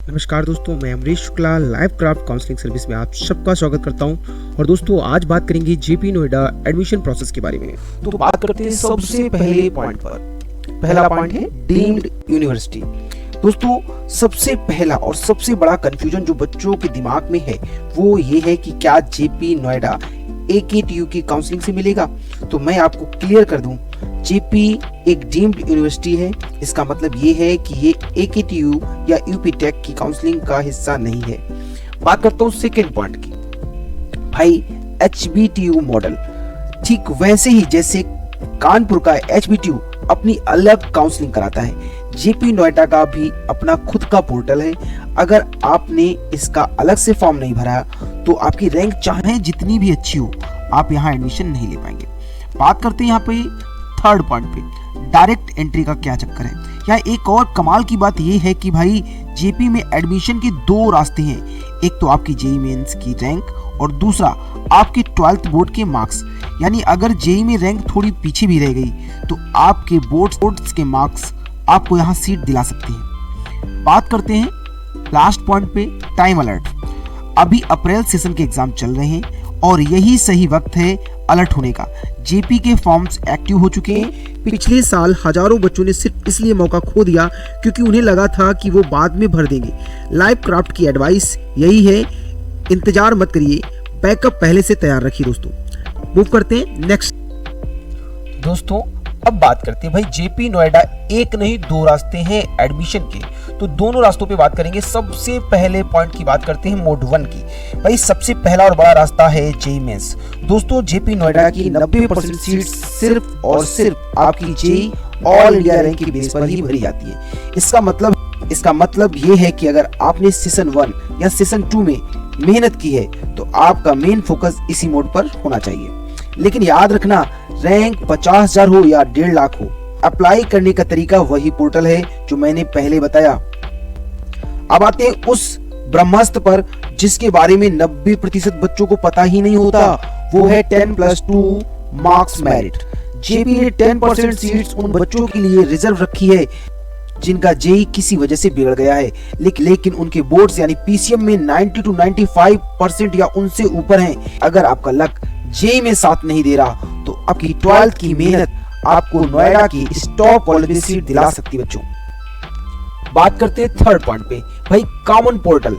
नमस्कार दोस्तों, मैं Amrish Shukla live craft counselling service में आप सबका स्वागत करता हूं। और दोस्तों आज बात करेंगे जेपी नोएडा एडमिशन प्रोसेस के बारे में। तो बात करते हैं सबसे पहले पॉइंट पर। पहला पॉइंट है डीम्ड यूनिवर्सिटी। दोस्तों सबसे पहला और सबसे बड़ा कंफ्यूजन जो बच्चों के दिमाग में है वो ये है कि क्या जेपी नोएडा AKTU की काउंसलिंग से मिलेगा। तो मैं आपको क्लियर कर दूं, जेपी एक डीम्ड यूनिवर्सिटी है। इसका मतलब ये है कि ये AKTU या यूपी टेक की काउंसलिंग का हिस्सा नहीं है। बात करता हूँ सेकेंड पॉइंट की। भाई HBTU मॉडल, ठीक वैसे ही जैसे कानपुर का HBTU अपनी अलग काउंसलिंग कराता है, जेपी नोएडा का भी अपना खुद का पोर्टल है। अगर आपने इसका अलग से फॉर्म नहीं भरा तो आपकी रैंक चाहे जितनी भी अच्छी हो, आप यहाँ एडमिशन नहीं ले पाएंगे। बात करते हैं यहाँ पे थर्ड पॉइंट पे, डायरेक्ट एंट्री का क्या चक्कर है। यहाँ एक और कमाल की बात यह है कि भाई जेपी में एडमिशन के दो रास्ते हैं। एक तो आपकी जेईई मेंस की रैंक और दूसरा आपके 12th बोर्ड के मार्क्स। यानी अगर जेईई में रैंक थोड़ी पीछे भी रह गई तो आपके बोर्ड्स के मार्क्स आपको यहाँ सीट दिला सकते हैं। बात करते हैं लास्ट पॉइंट पे, टाइम अलर्ट। अभी अप्रैल सेशन के एग्जाम चल रहे हैं और यही सही वक्त है अलर्ट होने का। जेपी के फॉर्म्स एक्टिव हो चुके हैं। पिछले साल हजारों बच्चों ने सिर्फ इसलिए मौका खो दिया क्योंकि उन्हें लगा था कि वो बाद में भर देंगे। लाइव क्राफ्ट की एडवाइस यही है, इंतजार मत करिए, बैकअप पहले से तैयार रखिए। दोस्तों मूव करते हैं नेक्स्ट। दोस्तों अब बात करते हैं भाई जेपी नोएडा एक नहीं दो रास्ते हैं एडमिशन के, तो दोनों रास्तों पे बात करेंगे। सबसे पहले पॉइंट की बात करते हैं मोड 1 की। भाई सबसे पहला और बड़ा रास्ता है जेईई मेंस। दोस्तों जेपी नोएडा की 90% सीट सिर्फ और सिर्फ आपकी जेईई ऑल इंडिया रैंक की बेस पर ही भरी जाती है। इसका मतलब ये है कि अगर आपने सेशन 1 या सेशन 2 में मेहनत की है तो आपका मेन फोकस इसी मोड पर होना चाहिए। लेकिन याद रखना, रैंक 50,000 हो या 1.5 लाख हो, अप्लाई करने का तरीका वही पोर्टल है जो मैंने पहले बताया। अब आते हैं उस ब्रह्मास्त्र पर जिसके बारे में 90% बच्चों को पता ही नहीं होता, वो है 10+2 मार्क्स मेरिट। जेपी ने 10% सीट्स उन बच्चों के लिए रिजर्व रखी है जिनका जेईई किसी वजह से बिगड़ गया है, लेकिन उनके बोर्ड्स यानी PCM में 90 to 95% या उनसे ऊपर हैं। अगर आपका लक जेईई में साथ नहीं दे रहा तो आपकी 12th की मेहनत आपको नोएडा की इस टॉप कॉलेज में सीट दिला सकती है। बच्चों बात करते हैं थर्ड पॉइंट पे, भाई कॉमन पोर्टल।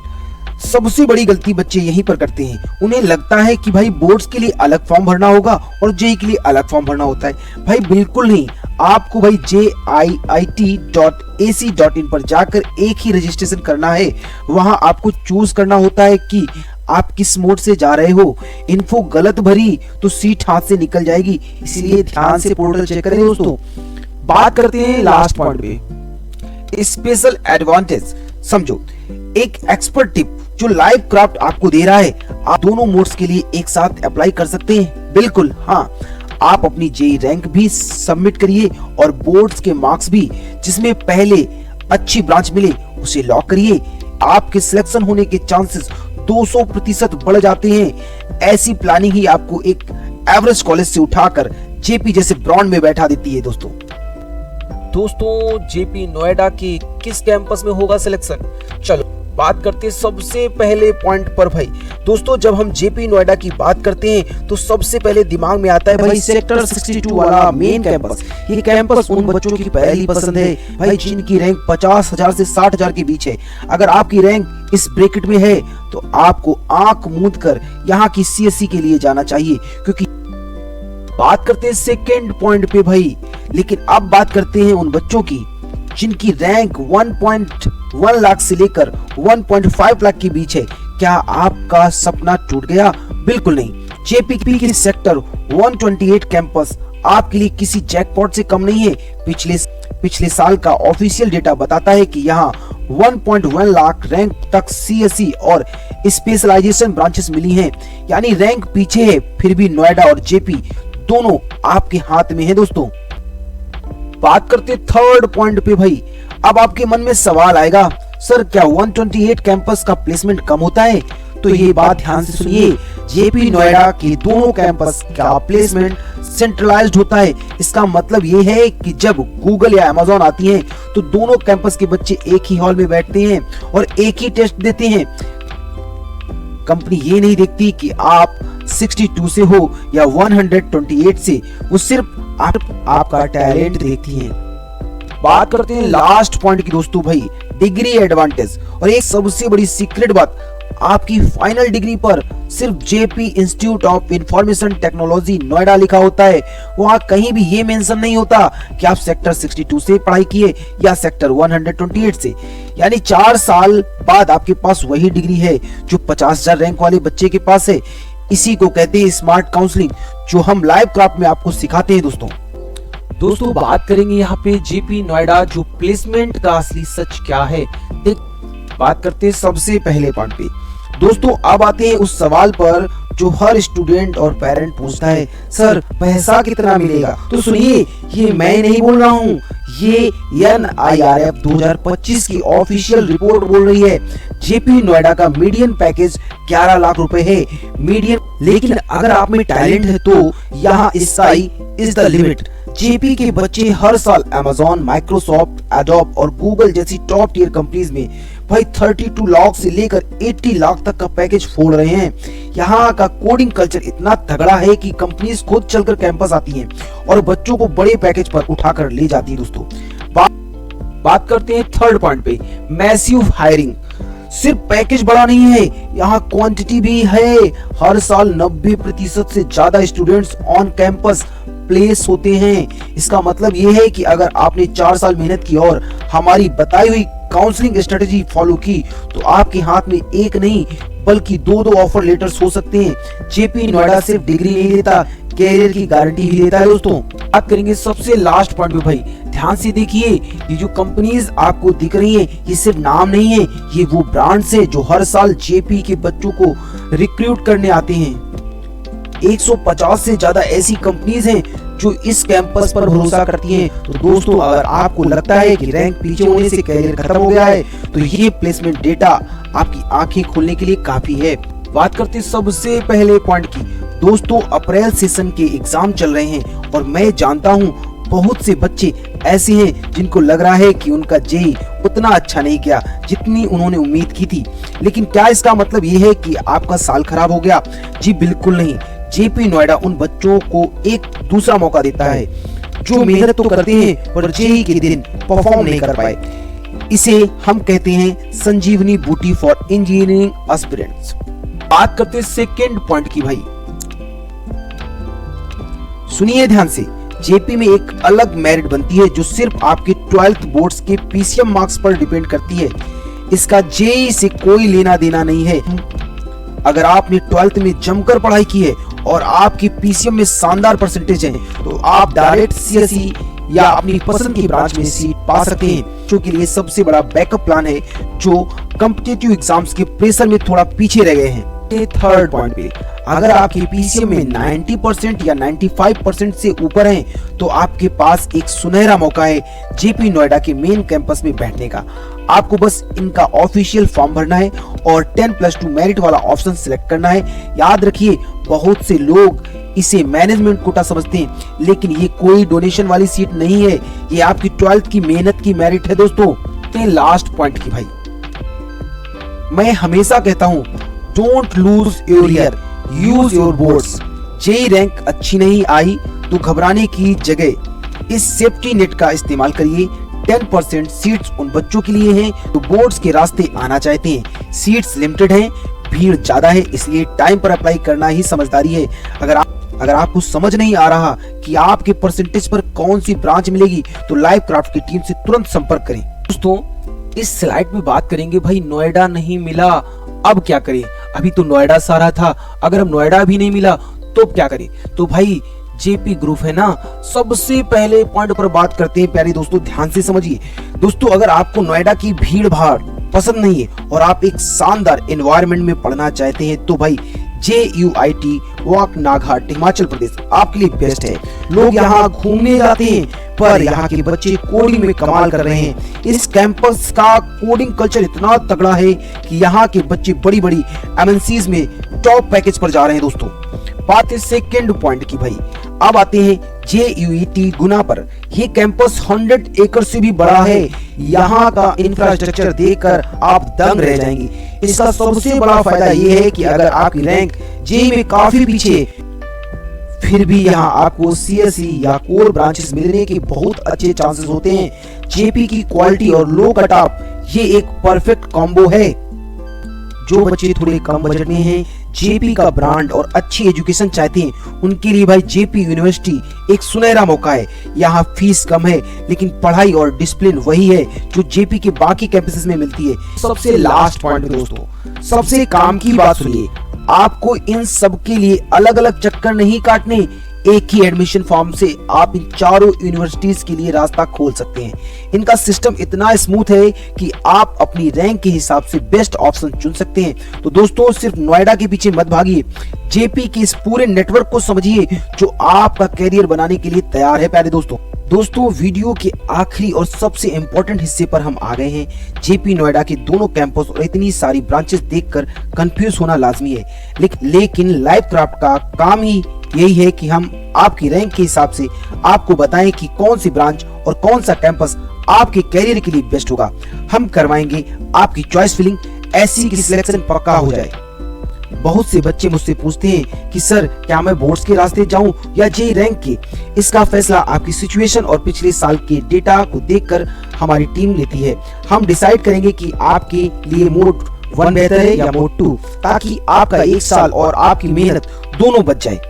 सबसे बड़ी गलती बच्चे यहीं पर करते हैं। उन्हें लगता है कि भाई बोर्ड्स के लिए अलग फॉर्म भरना होगा और जेईई के लिए अलग फॉर्म भरना होता है। भाई बिल्कुल नहीं, आपको भाई JIIT.ac.in पर जाकर एक ही रजिस्ट्रेशन करना है। वहां आपको चूज करना होता है कि आप किस मोड से जा रहे हो। इन्फो गलत भरी तो सीट हाथ से निकल जाएगी, इसलिए ध्यान से पोर्टल चेक करें। दोस्तों बात करते हैं लास्ट पॉइंट पे, स्पेशल एडवांटेज। समझो, एक एक्सपर्ट टिप जो लाइव क्राफ्ट आपको दे रहा है, आप दोनों मोड्स के लिए एक साथ अप्लाई कर सकते हैं। बिल्कुल हाँ, आप अपनी जेईई रैंक भी सबमिट करिए और बोर्ड्स के मार्क्स भी। जिसमें पहले अच्छी ब्रांच मिले उसे लॉक करिए। आपके सिलेक्शन होने के चांसेस 200% बढ़ जाते हैं। ऐसी प्लानिंग ही आपको एक एवरेज कॉलेज से उठाकर जेपी जैसे ब्रांड में बैठा देती है। दोस्तों जेपी नोएडा के किस कैंपस में होगा सिलेक्शन, चलो बात करते हैं सबसे पहले पॉइंट पर। भाई दोस्तों जब हम जेपी नोएडा की बात करते हैं तो सबसे पहले दिमाग में आता है भाई सेक्टर 62 वाला मेन कैंपस। ये कैंपस उन बच्चों की पहली पसंद है भाई जिनकी रैंक 50,000 से 60,000 के बीच है। अगर आपकी रैंक इस ब्रैकेट में है तो आपको आंख मूंद कर यहाँ की CSE के लिए जाना चाहिए। क्योंकि बात करते हैं सेकेंड पॉइंट पे भाई, लेकिन अब बात करते हैं उन बच्चों की जिनकी रैंक 1.1 लाख से लेकर 1.5 लाख के बीच है। क्या आपका सपना टूट गया? बिल्कुल नहीं। जेपी के सेक्टर 128 कैंपस आपके लिए किसी जैकपॉट से कम नहीं है। पिछले साल का ऑफिशियल डेटा बताता है कि यहाँ 1.1 लाख रैंक तक CSE और स्पेशलाइजेशन ब्रांचेस मिली हैं। यानी रैंक पीछे है, फिर भी नोएडा और जेपी दोनों आपके हाथ में है। दोस्तों बात करते थर्ड पॉइंट पे भाई, अब आपके मन में सवाल आएगा, सर क्या 128 कैंपस का प्लेसमेंट कम होता है? तो ये बात ध्यान से सुनिए, जेपी नोएडा के दोनों कैंपस का प्लेसमेंट सेंट्रलाइज्ड होता है। इसका मतलब ये है कि जब गूगल या अमेज़न आती हैं तो दोनों कैंपस के बच्चे एक ही हॉल में बैठते हैं और एक ही टेस्ट देते हैं। कंपनी ये नहीं देखती कि आप 62 से हो या 128 से, वो सिर्फ आपका टैलेंट देखती है। बात करते हैं लास्ट पॉइंट की दोस्तों भाई, डिग्री एडवांटेज। और एक सबसे बड़ी सीक्रेट बात, आपकी फाइनल डिग्री पर सिर्फ JP institute of information technology Noida लिखा होता है। वहां कहीं भी ये मेंशन नहीं होता कि आप सेक्टर 62 से पढ़ाई किए या सेक्टर 128 से। यानी 4 साल बाद आपके पास वही डिग्री है जो 50,000 रैंक वाले बच्चे के पास है। इसी को कहते हैं स्मार्ट काउंसलिंग, जो हम लाइव क्राफ्ट में आपको सिखाते हैं दोस्तों बात करेंगे यहाँ पे जेपी नोएडा जो प्लेसमेंट का असली सच क्या है। बात करते हैं सबसे पहले पॉइंट पे दोस्तों, अब आते हैं उस सवाल पर जो हर स्टूडेंट और पेरेंट पूछता है, सर पैसा कितना मिलेगा? तो सुनिए, ये मैं नहीं बोल रहा हूँ, ये NIRF 2025 की ऑफिशियल रिपोर्ट बोल रही है। जेपी नोएडा का मीडियन पैकेज 11 लाख रुपए है मीडियन। लेकिन अगर आप में टैलेंट है तो यहाँ sky is the limit. JP के बच्चे हर साल अमेज़न, माइक्रोसॉफ्ट, एडोब और गूगल जैसी टॉप टियर कंपनीज में भाई 32 लाख से लेकर 80 लाख तक का पैकेज फोड़ रहे हैं। यहाँ का कोडिंग कल्चर इतना तगड़ा है कि कंपनीज खुद चलकर कैंपस आती हैं और बच्चों को बड़े पैकेज पर उठाकर ले जाती है दोस्तों। बात करते हैं थर्ड पॉइंट पे, मैसिव हायरिंग। सिर्फ पैकेज बड़ा नहीं है, यहाँ क्वांटिटी भी है। हर साल 90% से ज्यादा स्टूडेंट्स ऑन कैंपस प्लेस होते हैं। इसका मतलब ये है कि अगर आपने 4 साल मेहनत की और हमारी बताई हुई काउंसलिंग स्ट्रेटेजी फॉलो की तो आपके हाथ में एक नहीं बल्कि 2 ऑफर लेटर्स हो सकते हैं। जेपी नोएडा सिर्फ डिग्री नहीं देता, कैरियर की गारंटी भी देता है दोस्तों। बात करेंगे सबसे लास्ट पॉइंट पे भाई, ध्यान से देखिए, ये जो कंपनीज आपको दिख रही हैं ये सिर्फ नाम नहीं है, ये वो ब्रांड्स है जो हर साल जेपी के बच्चों को रिक्रूट करने आते हैं। 150 से ज्यादा ऐसी कंपनीज हैं जो इस कैंपस पर भरोसा करती हैं। तो दोस्तों अगर आपको लगता है कि रैंक पीछे होने से कैरियर खत्म हो गया है तो ये प्लेसमेंट डेटा आपकी आंखें खोलने के लिए काफी है। बात करते हैं सबसे पहले पॉइंट की दोस्तों, अप्रैल सेशन के एग्जाम चल रहे हैं और मैं जानता हूँ बहुत से बच्चे ऐसे हैं जिनको लग रहा है कि उनका जेई उतना अच्छा नहीं किया जितनी उन्होंने उम्मीद की थी। लेकिन क्या इसका मतलब ये है कि आपका साल खराब हो गया? जी बिल्कुल नहीं। जेपी नोएडा उन बच्चों को एक दूसरा मौका देता है जो मेहनत तो करते हैं पर जेई के दिन परफॉर्म नहीं कर पाए। इसे हम कहते हैं संजीवनी बूटी फॉर इंजीनियरिंग एस्पिरेंट्स। बात करते हैं सेकेंड पॉइंट की भाई, सुनिए ध्यान से, जेपी में एक अलग मेरिट बनती है जो सिर्फ आपके 12th बोर्ड्स के पीसीएम मार्क्स पर डिपेंड करती है। इसका जेई से कोई लेना देना नहीं है। अगर आपने 12th में जमकर पढ़ाई की है और आपकी पीसीएम में शानदार परसेंटेज है तो आप डायरेक्ट सीएसई या अपनी पसंद की ब्रांच में सीट पा सकते हैं, जो के लिए सबसे बड़ा बैकअप प्लान है जो कॉम्पिटिटिव एग्जाम्स के प्रेशर में थोड़ा पीछे रह गए हैं। थर्ड पॉइंट पे, अगर आपके पीसीएम में 90% या 95% से ऊपर हैं तो आपके पास एक सुनहरा मौका है जेपी नोएडा के मेन कैंपस में बैठने का। आपको बस इनका ऑफिशियल फॉर्म भरना है और 10+2 मेरिट वाला ऑप्शन सिलेक्ट करना है। याद रखिए, बहुत से लोग इसे मैनेजमेंट कोटा समझते हैं, लेकिन ये कोई डोनेशन वाली सीट नहीं है, ये आपकी 12th की मेहनत की मेरिट है दोस्तों। लास्ट पॉइंट की भाई, मैं हमेशा कहता हूँ don't lose your year, use your boards. JEE rank अच्छी नहीं आई तो घबराने की जगह इस सेफ्टी नेट का इस्तेमाल करिए। 10% सीट्स उन बच्चों के लिए हैं तो बोर्ड्स के रास्ते आना चाहते हैं। सीट्स लिमिटेड हैं, भीड़ ज्यादा है, इसलिए टाइम पर अप्लाई करना ही समझदारी है। अगर आपको समझ नहीं आ रहा कि आपके परसेंटेज पर कौन सी ब्रांच मिलेगी तो लाइव क्राफ्ट की टीम से तुरंत संपर्क करें। दोस्तों इस स्लाइड में बात करेंगे भाई, नोएडा नहीं मिला अब क्या करें? अभी तो नोएडा सारा था, अगर अब नोएडा भी नहीं मिला तो क्या करें? तो भाई जेपी ग्रुप है ना। सबसे पहले पॉइंट पर बात करते हैं प्यारे दोस्तों, ध्यान से समझिए। दोस्तों अगर आपको नोएडा की भीड़ भाड़ पसंद नहीं है और आप एक शानदार एनवायरनमेंट में पढ़ना चाहते हैं तो भाई JUIT वॉक नागहाट हिमाचल प्रदेश आपके लिए बेस्ट है। लोग यहाँ घूमने जाते हैं पर यहाँ के बच्चे कोडिंग में कमाल कर रहे हैं। इस कैंपस का कोडिंग कल्चर इतना तगड़ा है कि यहाँ के बच्चे बड़ी बड़ी MNCs में टॉप पैकेज पर जा रहे हैं दोस्तों। बात है सेकेंड पॉइंट की भाई। अब आते हैं JUET गुना पर। ये कैंपस 100 एकड़ से भी बड़ा है। यहाँ का इंफ्रास्ट्रक्चर देखकर आप दंग रह जाएंगे। इसका सबसे बड़ा फायदा ये है कि अगर आपकी रैंक JEE में काफी पीछे फिर भी यहाँ आपको CSE या कोर ब्रांचेस मिलने के बहुत अच्छे चांसेस होते हैं। JP की क्वालिटी और लो कट ऑफ ये एक परफेक्ट कॉम्बो है। जो बच्चे थोड़े कम बजट में हैं, JP का ब्रांड और अच्छी एजुकेशन चाहते हैं, उनके लिए भाई JP यूनिवर्सिटी एक सुनहरा मौका है। यहाँ फीस कम है लेकिन पढ़ाई और डिसिप्लिन वही है जो JP के बाकी कैंपसेस में मिलती है। सबसे लास्ट पॉइंट दोस्तों, सबसे काम की बात सुनिए। आपको इन सब के लिए अलग अलग चक्कर नहीं काटने। एक ही एडमिशन फॉर्म से आप इन चारों यूनिवर्सिटीज के लिए रास्ता खोल सकते हैं। इनका सिस्टम इतना स्मूथ है कि आप अपनी रैंक के हिसाब से बेस्ट ऑप्शन चुन सकते हैं। तो दोस्तों सिर्फ नोएडा के पीछे मत भागिए, JP के इस पूरे नेटवर्क को समझिए जो आपका कैरियर बनाने के लिए तैयार है। प्यारे दोस्तों वीडियो के आखिरी और सबसे इंपॉर्टेंट हिस्से पर हम आ गए हैं। JP नोएडा के दोनों कैंपस और इतनी सारी ब्रांचेस देखकर कंफ्यूज होना लाजमी है, लेकिन लाइव क्राफ्ट का काम ही यही है कि हम आपकी रैंक के हिसाब से आपको बताएं कि कौन सी ब्रांच और कौन सा कैंपस आपके कैरियर के लिए बेस्ट होगा। हम करवाएंगे आपकी चॉइस फिलिंग, ऐसी की सिलेक्शन पक्का हो जाए। बहुत से बच्चे मुझसे पूछते हैं कि सर क्या मैं बोर्ड्स के रास्ते जाऊं या JEE रैंक के? इसका फैसला आपकी सिचुएशन और पिछले साल के डेटा को देखकर हमारी टीम लेती है। हम डिसाइड करेंगे कि आपके लिए मोड 1 बेहतर है या मोड 2, ताकि आपका एक साल और आपकी मेहनत दोनों बच जाए।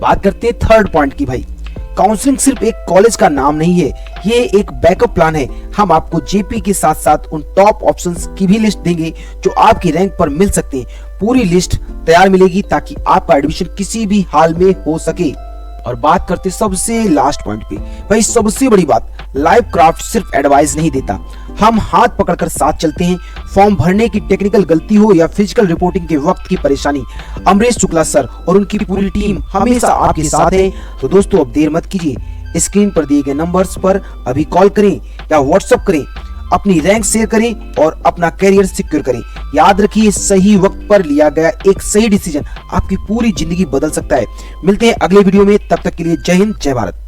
बात करते हैं थर्ड पॉइंट की भाई। काउंसलिंग सिर्फ एक कॉलेज का नाम नहीं है, ये एक बैकअप प्लान है। हम आपको JP के साथ साथ उन टॉप ऑप्शंस की भी लिस्ट देंगे जो आपकी रैंक पर मिल सकते हैं। पूरी लिस्ट तैयार मिलेगी ताकि आपका एडमिशन किसी भी हाल में हो सके। और बात करते सबसे लास्ट पॉइंट पे भाई, सबसे बड़ी बात, लाइव क्राफ्ट सिर्फ एडवाइस नहीं देता, हम हाथ पकड़कर साथ चलते हैं। फॉर्म भरने की टेक्निकल गलती हो या फिजिकल रिपोर्टिंग के वक्त की परेशानी, अमरीश शुक्ला सर और उनकी पूरी टीम हमेशा आपके साथ है। तो दोस्तों अब देर मत कीजिए, स्क्रीन पर दिए गए नंबर्स पर अभी कॉल करें या व्हाट्सएप करें, अपनी रैंक शेयर करें और अपना कैरियर सिक्योर करें। याद रखिए, सही वक्त पर लिया गया एक सही डिसीजन आपकी पूरी जिंदगी बदल सकता है। मिलते हैं अगले वीडियो में, तब तक के लिए जय हिंद, जय भारत।